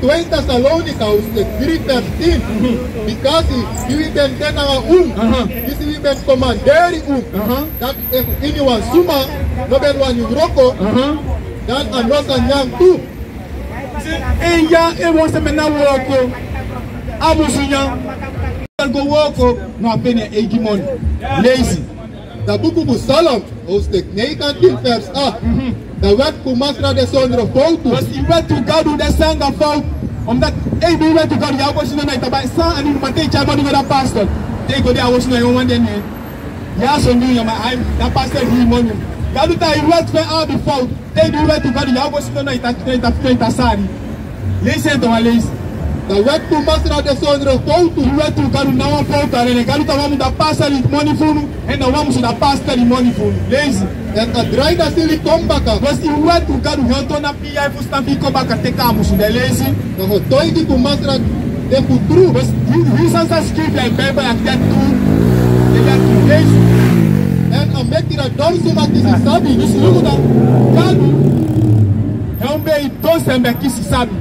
2 Thessalonica, hoofdstuk 3 vers 10. Because we ben tenanga dus we ben commanderi dat if anyone suma, no ben wan wroko, dan anosa nyang tu. En ja, was er met nou wroko. Amusunya. Go wroko, no fini egimon. Lazy. Dat boek op Psalm, hoofdstuk 19 vers 8. De wet kumasra de zonder fout. Dus die wet to God doet de zanga fout. Omdat ik doe wet to God, jou was je nog niet bij staan en iemand tegen jou maar dat pastor. Tegen die was nog een man die ja zo nu maar hij dat pastor hier man. God doet hij wet van al die fout. Ik doe wet to God, jou was je nog niet dat sari. Lees het dan lees. De wet kumasra de zonder fout. Die wet to God nou een fout en God doet hij dat pastor die money voor en dan moet je dat pastor die money voor. Lees. En het draait dat jullie kombaka. Was die wet to God hoe dan na pia voor staan die kombaka te kamu zo de lees. Dan gaat toi die kumasra de futru. Was wie zijn dat schrift like Bible like that too. De dat lees. En dan met die dat dorso maar die sabi. Dus look dan. God help me don't send back kisi sabi.